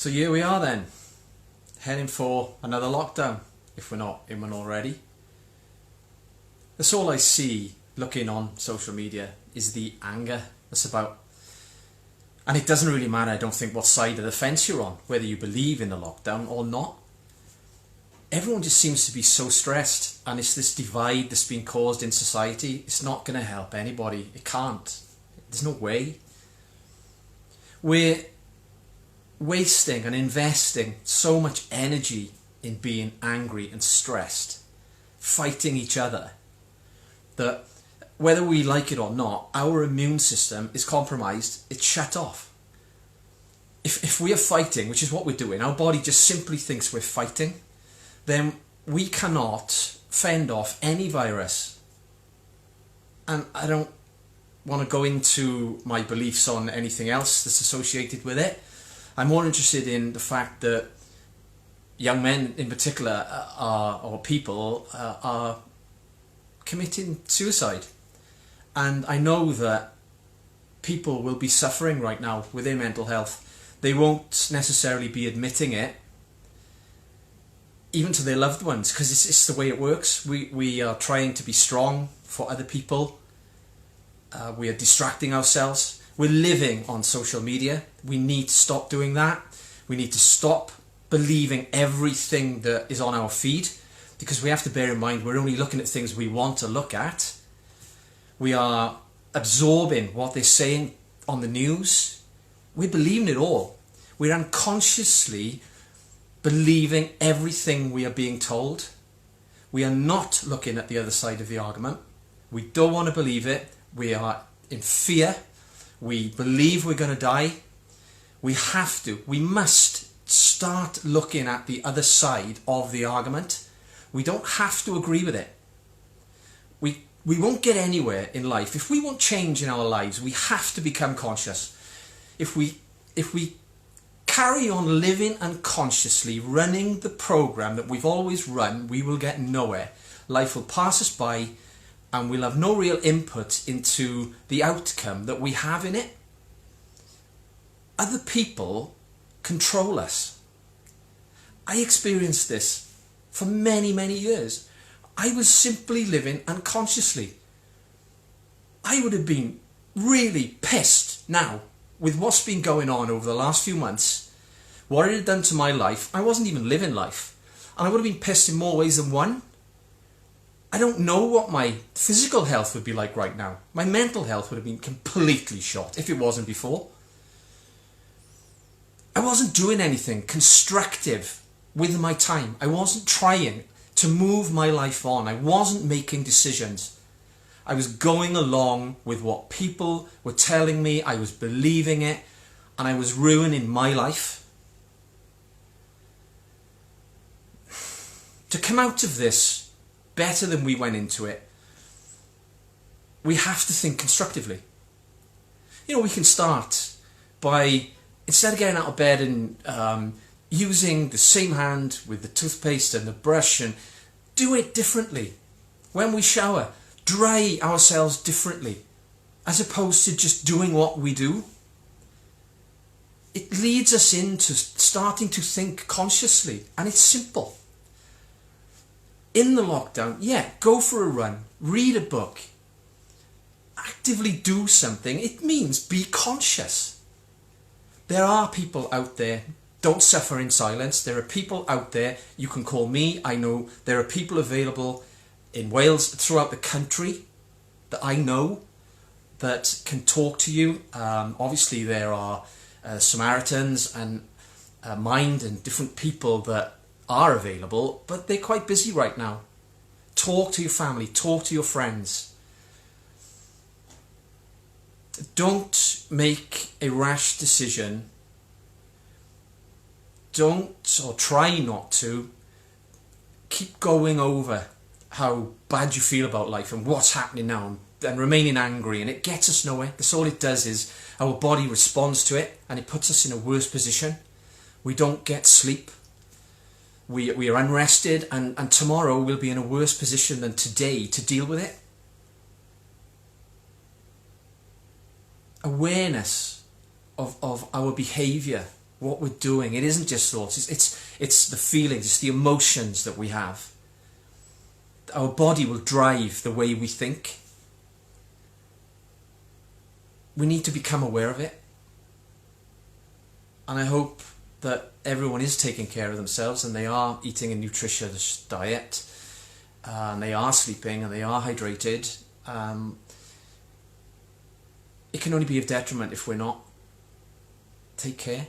So here we are then, heading for another lockdown, if we're not in one already. That's all I see looking on social media is the anger that's about. And it doesn't really matter, I don't think, what side of the fence you're on, whether you believe in the lockdown or not. Everyone just seems to be so stressed, and it's this divide that's been caused in society. It's not going to help anybody. It can't. There's no way. We're wasting and investing so much energy in being angry and stressed, fighting each other, that whether we like it or not, our immune system is compromised. It's shut off. If we are fighting, which is what we're doing, our body just simply thinks we're fighting, then we cannot fend off any virus. And I don't want to go into my beliefs on anything else that's associated with it. I'm more interested in the fact that young men in particular or people are committing suicide. And I know that people will be suffering right now with their mental health. They won't necessarily be admitting it, even to their loved ones, because it's the way it works. We are trying to be strong for other people. We are distracting ourselves. We're living on social media. We need to stop doing that. We need to stop believing everything that is on our feed, because we have to bear in mind we're only looking at things we want to look at. We are absorbing what they're saying on the news. We're believing it all. We're unconsciously believing everything we are being told. We are not looking at the other side of the argument. We don't want to believe it. We are in fear. We believe we're going to die. We must start looking at the other side of the argument. We don't have to agree with it. We won't get anywhere in life. If we want change in our lives, we have to become conscious. If we carry on living unconsciously, running the program that we've always run, we will get nowhere. Life will pass us by, and we'll have no real input into the outcome that we have in it. Other people control us. I experienced this for many, many years. I was simply living unconsciously. I would have been really pissed now with what's been going on over the last few months, what it had done to my life. I wasn't even living life. And I would have been pissed in more ways than one. I don't know what my physical health would be like right now. My mental health would have been completely shot if it wasn't before. I wasn't doing anything constructive with my time. I wasn't trying to move my life on. I wasn't making decisions. I was going along with what people were telling me. I was believing it, and I was ruining my life. To come out of this better than we went into it, we have to think constructively. You know, we can start by, instead of getting out of bed and using the same hand with the toothpaste and the brush, and do it differently. When we shower, dry ourselves differently, as opposed to just doing what we do. It leads us into starting to think consciously, and it's simple. In the lockdown, go for a run, read a book, actively do something. It means be conscious. There are people out there. Don't suffer in silence. There are people out there. You can call me. I know there are people available in Wales, throughout the country, that I know that can talk to you. Obviously, there are Samaritans and Mind and different people that are available, but they're quite busy right now. Talk to your family. Talk to your friends. Don't make a rash decision. Don't, or try not to, keep going over how bad you feel about life and what's happening now and remaining angry, and it gets us nowhere. That's all it does, is our body responds to it and it puts us in a worse position. We don't get sleep. We are unrested, and tomorrow we'll be in a worse position than today to deal with it. Awareness of our behaviour what we're doing. It isn't just thoughts. It's the feelings. It's the emotions that we have. Our body will drive the way we think. We need to become aware of it. And I hope that everyone is taking care of themselves and they are eating a nutritious diet, and they are sleeping and they are hydrated. It can only be of detriment if we're not. Take care.